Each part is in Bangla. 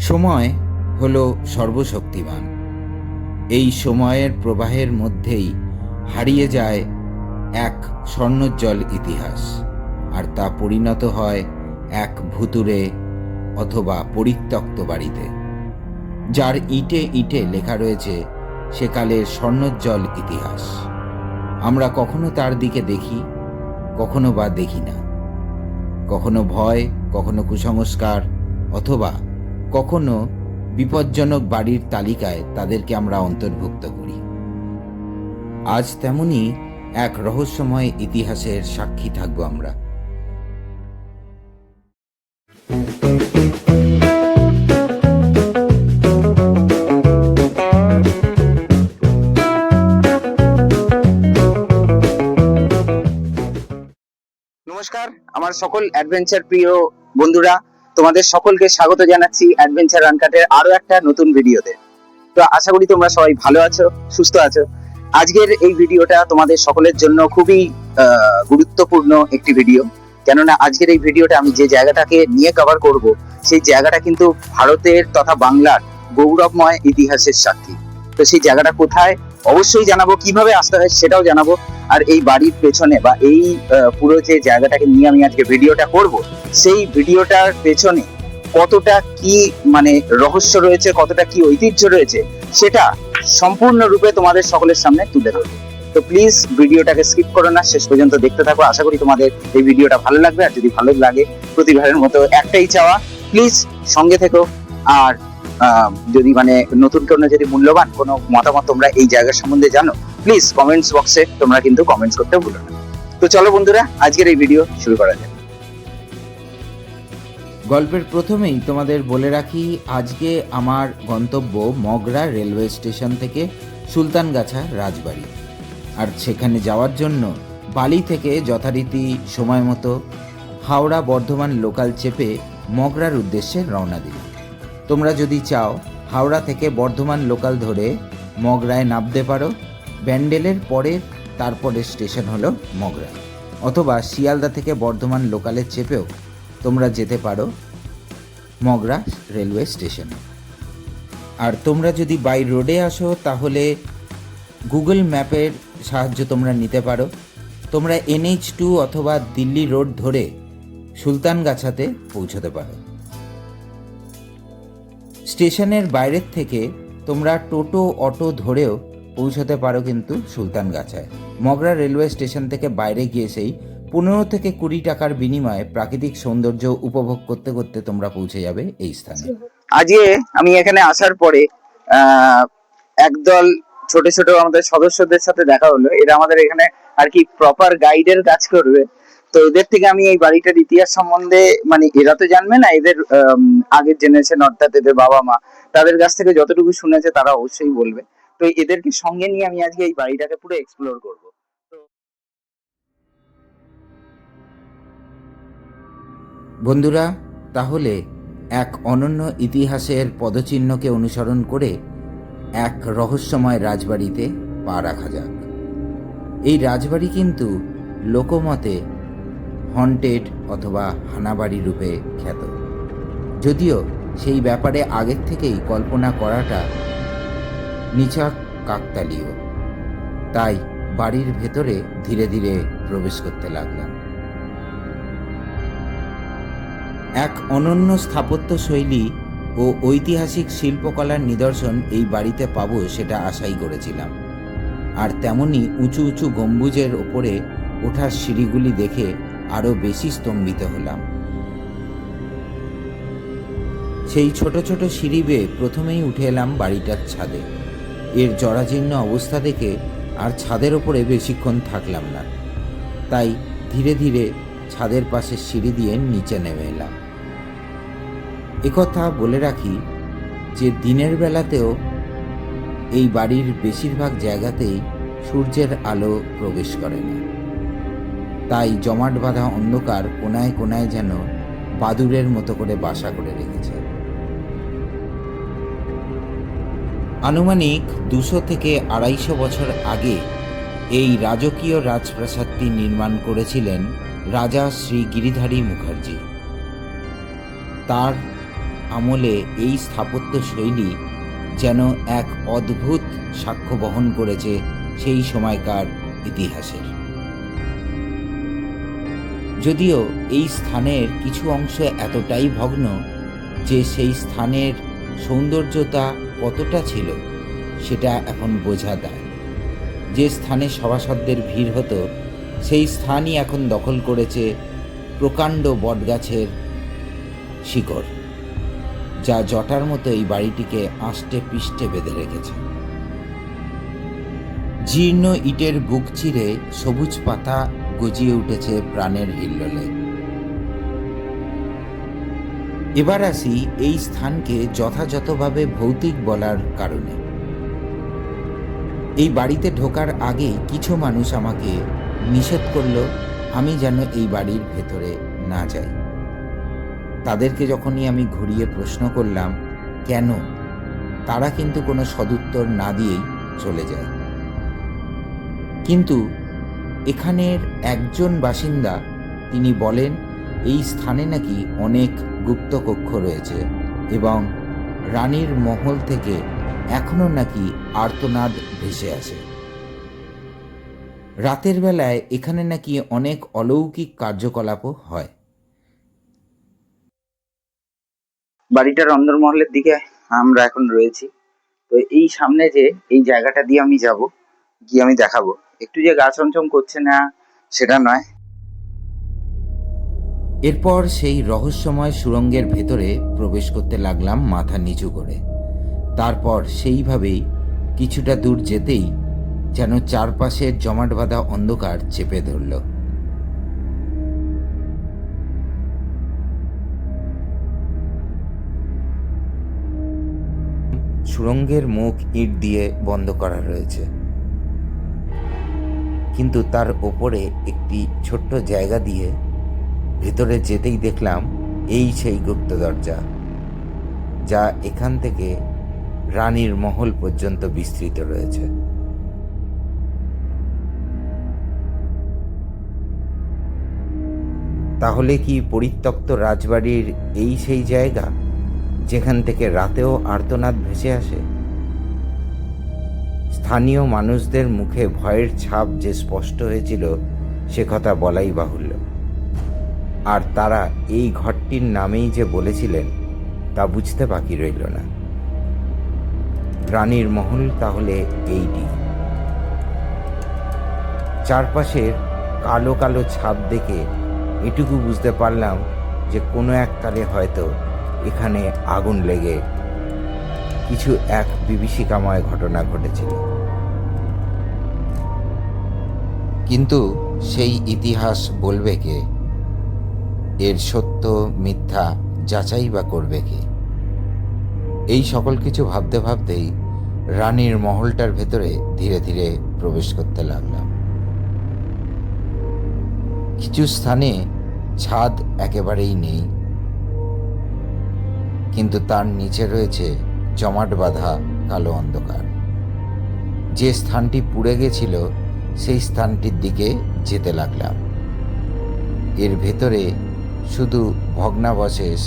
সময় হলো সর্বশক্তিমান। এই সময়ের প্রবাহের মধ্যেই হারিয়ে যায় এক স্বর্ণোজ্জ্বল ইতিহাস, আর তা পরিণত হয় এক ভুতুড়ে অথবা পরিত্যক্ত বাড়িতে, যার ইঁটে ইঁটে লেখা রয়েছে সেকালের স্বর্ণোজ্জ্বল ইতিহাস। আমরা কখনো তার দিকে দেখি, কখনো বা দেখি না। কখনো ভয়, কখনো কুসংস্কার, অথবা কখনো বিপজ্জনক বাড়ির তালিকায় তাদেরকে আমরা অন্তর্ভুক্ত করি। আজ তেমনি এক রহস্যময় ইতিহাসের সাক্ষী থাকব আমরা। নমস্কার, আমার সকল অ্যাডভেঞ্চার প্রিয় বন্ধুরা, তোমাদের সকলকে স্বাগত জানাচ্ছি অ্যাডভেঞ্চার রানকাটের আরো একটা নতুন ভিডিওতে। তো আশা করি তোমরা সবাই ভালো আছো, সুস্থ আছো। আজকের এই ভিডিওটা তোমাদের সকলের জন্য খুবই গুরুত্বপূর্ণ একটি ভিডিও, কেননা আজকের এই ভিডিওটা আমি যে জায়গাটাকে নিয়ে কভার করব, সেই জায়গাটা কিন্তু ভারতের তথা বাংলার গৌরবময় ইতিহাসের সাক্ষী। তো সেই জায়গাটা কোথায় অবশ্যই জানাবো, কিভাবে আসতে হয় সেটাও জানাবো। আর এই বাড়ির পেছনে বা এই পুরো যে জায়গাটাকে নিয়ে আমি আজকে ভিডিওটা করব, সেই ভিডিওটার পেছনে কতটা কি মানে রহস্য রয়েছে, কতটা কি ঐতিহ্য রয়েছে, সেটা সম্পূর্ণরূপে তোমাদের সকলের সামনে তুলে ধরবো। তো প্লিজ ভিডিওটাকে স্কিপ করো না, শেষ পর্যন্ত দেখতে থাকো। আশা করি তোমাদের এই ভিডিওটা ভালো লাগবে। আর যদি ভালো লাগে, প্রতিবারের মতো একটাই চাওয়া, প্লিজ সঙ্গে থেকো। আর যদি মানে নতুন কোনো যদি মূল্যবান কোনো মতামত তোমরা এই জায়গা সম্বন্ধে জানো, প্লিজ কমেন্টস বক্সে তোমরা কিন্তু কমেন্টস করতে ভুলো না। তো চলো বন্ধুরা, আজকের এই ভিডিও শুরু করা যাক। গল্পের প্রথমেই তোমাদের বলে রাখি, আজকে আমার গন্তব্য মগরা রেলওয়ে স্টেশন থেকে সুলতানগাছা রাজবাড়ি। আর সেখানে যাওয়ার জন্য বালি থেকে যথারীতি সময় মতো হাওড়া বর্ধমান লোকাল চেপে মগরার উদ্দেশ্যে রওনা দিই। তোমরা যদি চাও হাওড়া থেকে বর্ধমান লোকাল ধরে মগরায় নামতে পারো। ব্যান্ডেলের তারপরের স্টেশন হলো মগরা, অথবা শিয়ালদা থেকে বর্ধমান লোকালে চেপেও তোমরা যেতে পারো মগরা রেলওয়ে স্টেশনে। আর তোমরা যদি বাই রোডে আসো তাহলে গুগল ম্যাপের সাহায্য তোমরা নিতে পারো। তোমরা NH2 অথবা দিল্লি রোড ধরে সুলতানগাছাতে পৌঁছতে পারো। স্টেশনের বাইরের থেকে তোমরা টোটো অটো ধরেও পৌঁছতে পারো কিন্তু সুলতানগাছায়। মগরা রেলওয়ে স্টেশন থেকে বাইরে গিয়ে সেই 15 থেকে 20 টাকার বিনিময়ে প্রাকৃতিক সৌন্দর্য উপভোগ করতে করতে তোমরা পৌঁছে যাবে এই স্থানে। আজকে আমি এখানে আসার পরে একদল ছোট ছোট আমাদের সদস্যদের সাথে দেখা হলো। এরা আমাদের এখানে আর কি প্রপার গাইডের কাজ করবে। তো এদের থেকে আমি এই বাড়িটার ইতিহাস সম্বন্ধে, মানে এরা তো জানবে না, এদের আগের জেনারেশন অর্থাৎ এদের বাবা মা, তাদের কাছ থেকে যতটুকু শুনেছে তারা অবশ্যই বলবে। তো এদেরকে সঙ্গে নিয়ে আমি আজকে এই বাড়িটাকে পুরো এক্সপ্লোর করব। বন্ধুরা, তাহলে এক অনন্য ইতিহাসের পদচিহ্নকে অনুসরণ করে এক রহস্যময় রাজবাড়িতে পা রাখা যাক। এই রাজবাড়ি কিন্তু লোকমতে হন্টেড অথবা হানাবাড়ি রূপে খ্যাত, যদিও সেই ব্যাপারে আগের থেকেই কল্পনা করাটা নিছক কাকতালীয়। তাই বাড়ির ভেতরে ধীরে ধীরে প্রবেশ করতে লাগলাম। এক অনন্য স্থাপত্য শৈলী ও ঐতিহাসিক শিল্পকলার নিদর্শন এই বাড়িতে পাবো সেটা আশাই করেছিলাম। আর তেমনি উঁচু উঁচু গম্বুজের ওপরে ওঠার সিঁড়িগুলি দেখে আরও বেশি স্তম্ভিত হলাম। সেই ছোট ছোট সিঁড়ি বেয়ে প্রথমেই উঠে এলাম বাড়িটার ছাদে। এর জরাজীর্ণ অবস্থা দেখে আর ছাদের ওপরে বেশিক্ষণ থাকলাম না, তাই ধীরে ধীরে ছাদের পাশে সিঁড়ি দিয়ে নিচে নেমে এলাম। একথা বলে রাখি যে দিনের বেলাতেও এই বাড়ির বেশিরভাগ জায়গাতেই সূর্যের আলো প্রবেশ করে না, তাই জমাট বাঁধা অন্ধকার কোনায় কোনায় যেন বাদুড়ের মতো করে বাসা করে রেখেছে। আনুমানিক 200 থেকে 250 বছর আগে এই রাজকীয় রাজপ্রাসাদটি নির্মাণ করেছিলেন রাজা শ্রী গিরিধারী মুখার্জি। তার আমলে এই স্থাপত্য শৈলী যেন এক অদ্ভুত সাক্ষ্য বহন করেছে সেই সময়কার ইতিহাসের। যদিও এই স্থানের কিছু অংশ এতটাই ভগ্ন যে সেই স্থানের সৌন্দর্যতা কতটা ছিল সেটা এখন বোঝা দায়। যে স্থানে সভাসদদের ভিড় হতো সেই স্থানই এখন দখল করেছে প্রকাণ্ড বটগাছের শিকড়, যা জটার মতো এই বাড়িটিকে আষ্টে পিষ্টে বেঁধে রেখেছে। জীর্ণ ইটের বুক চিরে সবুজ পাতা গজিয়ে উঠেছে প্রাণের হিল্লোলে। এবার আসি এই স্থানকে যথাযথভাবে ভৌতিক বলার কারণে। এই বাড়িতে ঢোকার আগে কিছু মানুষ আমাকে নিষেধ করল আমি যেন এই বাড়ির ভেতরে না যাই। তাদেরকে যখনই আমি ঘুরিয়ে প্রশ্ন করলাম কেন, তারা কিন্তু কোনো সদুত্তর না দিয়েই চলে যায়। কিন্তু এখানের একজন বাসিন্দা তিনি বলেন এই স্থানে নাকি অনেক গুপ্ত কক্ষ রয়েছে এবং রানীর মহল থেকে এখনো নাকি আর্তনাদ ভেসে আসে। রাতের বেলায় এখানে নাকি অনেক অলৌকিক কার্যকলাপও হয়। বাড়িটার অন্দরমহলের দিকে আমরা এখন রয়েছি। তো এই সামনে যে এই জায়গাটা দিয়ে আমি যাব, গিয়ে আমি দেখাবো। একটু যে গা ছমছম করছে না সেটা নয়। এরপর সেই রহস্যময় সুড়ঙ্গের ভেতরে প্রবেশ করতে লাগলাম মাথা নিচু করে। তারপর সেইভাবেই কিছুটা দূর যেতেই যেন চারপাশের জমাট বাঁধা অন্ধকার চেপে ধরল। সুড়ঙ্গের মুখ ইট দিয়ে বন্ধ করা রয়েছে, কিন্তু তার ওপরে একটি ছোট্ট জায়গা দিয়ে ভেতরে যেতেই দেখলাম এই সেই গুপ্ত দরজা, যা এখান থেকে রানীর মহল পর্যন্ত বিস্তৃত রয়েছে। তাহলে কি পরিত্যক্ত রাজবাড়ির এই সেই জায়গা যেখান থেকে রাতেও আর্তনাদ ভেসে আসে? স্থানীয় মানুষদের মুখে ভয়ের ছাপ যে স্পষ্ট হয়েছিল সে কথা বলাই বাহুল্য। আর তারা এই ঘরটির নামেই যে বলেছিলেন তা বুঝতে বাকি রইল না। রানীর মহল তাহলে এইটি। চারপাশের কালো কালো ছাপ দেখে এটুকু বুঝতে পারলাম যে কোনো এককালে হয়তো এখানে আগুন লেগে কিছু এক বিভীষিকাময় ঘটনা ঘটেছিল। কিন্তু সেই ইতিহাস বলবে কে? এর সত্য মিথ্যা যাচাই বা করবে কে? এই সকল কিছু ভাবতে ভাবতেই রানীর মহলটার ভেতরে ধীরে ধীরে প্রবেশ করতে লাগলাম। কিছু স্থানে ছাদ একেবারেই নেই, কিন্তু তার নিচে রয়েছে জমাট বাঁধা কালো অন্ধকার। যে স্থানটি পুড়ে গেছিল সেই স্থানটির দিকে যেতে লাগলাম। এর ভেতরে শুধু ভগ্নাবশেষ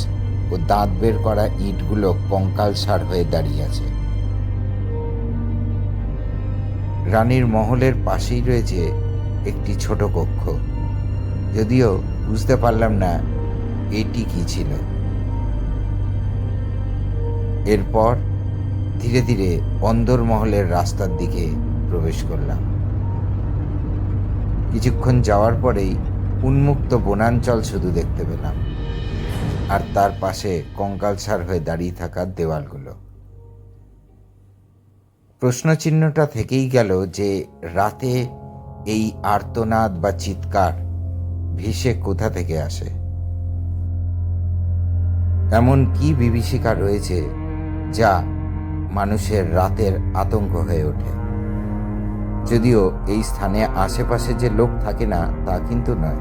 ও দাঁত বের করা ইটগুলো কঙ্কালসার হয়ে দাঁড়িয়ে আছে। রানীর মহলের পাশেই রয়েছে একটি ছোট কক্ষ, যদিও বুঝতে পারলাম না এটি কি ছিল। এরপর ধীরে ধীরে অন্দরমহলের রাস্তার দিকে প্রবেশ করলাম। কিছুক্ষণ যাওয়ার পরেই উন্মুক্ত বনাঞ্চল শুধু দেখতে পেলাম, আর তার পাশে কঙ্কালসার হয়ে দাঁড়িয়ে থাকা দেওয়ালগুলো। প্রশ্নচিহ্নটা থেকেই গেল যে রাতে এই আর্তনাদ বা চিৎকার ভেসে কোথা থেকে আসে। এমন কি বিভীষিকা রয়েছে যা মানুষের রাতের আতঙ্ক হয়ে ওঠে? যদিও এই স্থানে আশেপাশে যে লোক থাকে না তা কিন্তু নয়।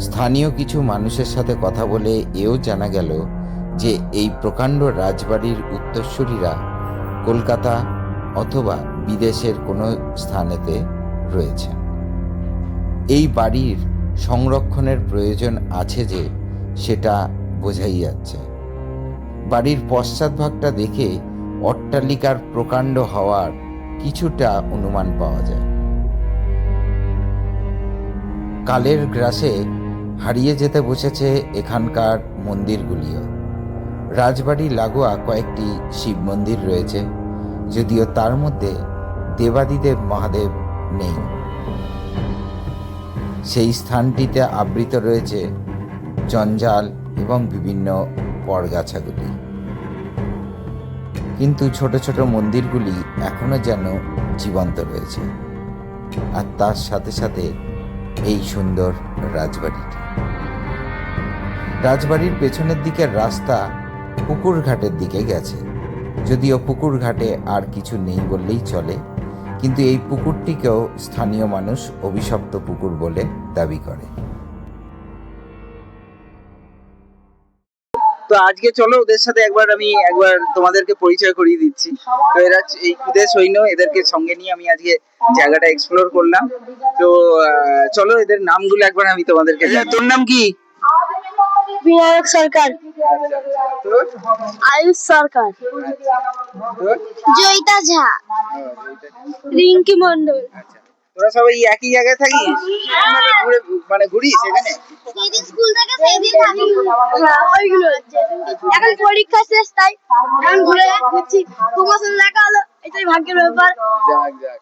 স্থানীয় কিছু মানুষের সাথে কথা বলে এও জানা গেল যে এই প্রকাণ্ড রাজবাড়ির উত্তরসূরিরা কলকাতা অথবা বিদেশের কোনো স্থানেতে রয়েছে। এই বাড়ির সংরক্ষণের প্রয়োজন আছে যে সেটা বোঝাই যাচ্ছে। বাড়ির পশ্চাৎভাগটা দেখে অট্টালিকার প্রকাণ্ড হওয়ার কিছুটা অনুমান পাওয়া যায়। কালের গ্রাসে হারিয়ে যেতে বসেছে এখানকার মন্দিরগুলিও। রাজবাড়ি লাগোয়া কয়েকটি শিব মন্দির রয়েছে, যদিও তার মধ্যে দেবাদিদেব মহাদেব নেই। সেই স্থানটিতে আবৃত রয়েছে জঞ্জাল এবং বিভিন্ন পরগাছাগুলি, কিন্তু ছোট ছোট মন্দিরগুলি এখনো যেন জীবন্ত রয়েছে, আর তার সাথে সাথে এই সুন্দর রাজবাড়িটি। রাজবাড়ির পেছনের দিকের রাস্তা পুকুর ঘাটের দিকে গেছে, যদিও পুকুর ঘাটে আর কিছু নেই বললেই চলে, কিন্তু এই পুকুরটিকেও স্থানীয় মানুষ অভিশপ্ত পুকুর বলে দাবি করে। তো আজকে চলো ওদের সাথে একবার তোমাদেরকে পরিচয় করিয়ে দিচ্ছি। তো এরা এই খুদে সৈন্য, এদেরকে সঙ্গে নিয়ে আমি আজকে জায়গাটা এক্সপ্লোর করলাম। তো চলো এদের নামগুলো একবার আমি তোমাদেরকে জানাই। তোর নাম কি? বিনায়ক সরকার, আয়ুষ সরকার, জয়িতা ঝা, রিঙ্কি মন্ডল। তোরা সবাই একই জায়গায় থাকিস? ঘুরিস এখানে? সেদিন স্কুল থেকে সেদিন থাকি। ওইগুলো এখন পরীক্ষা শেষ, তাই এখন ঘুরে যাচ্ছি। তোমার সাথে দেখা হলো, এটাই ভাগ্যের ব্যাপার। যাক যাক,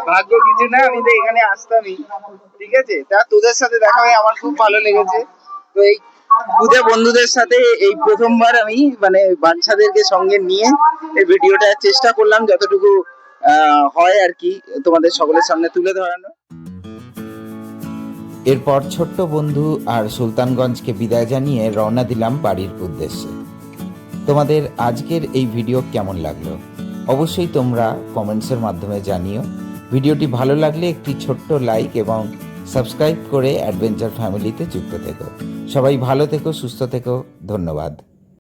ভাগ্য কিছু না, আমি তো এখানে আসতামই। ঠিক আছে, তা তোদের সাথে দেখা হয়ে আমার খুব ভালো লেগেছে। তো এই খুদে বন্ধুদের সাথে এই প্রথমবার আমি বাচ্চাদেরকে সঙ্গে নিয়ে এই ভিডিওটা চেষ্টা করলাম যতটুকু হয় আর কি তোমাদের সকলের সামনে তুলে ধরানো। এরপর ছোট্ট বন্ধু আর সুলতানগঞ্জকে বিদায় জানিয়ে রওনা দিলাম বাড়ির উদ্দেশ্যে। তোমাদের আজকের এই ভিডিও কেমন লাগলো অবশ্যই তোমরা কমেন্টসের মাধ্যমে জানিও। ভিডিওটি ভালো লাগলে একটি ছোট্ট লাইক এবং সাবস্ক্রাইব করে অ্যাডভেঞ্চার ফ্যামিলিতে যুক্ত থেকো। সবাই ভালো থেকো, সুস্থ থেকো, ধন্যবাদ।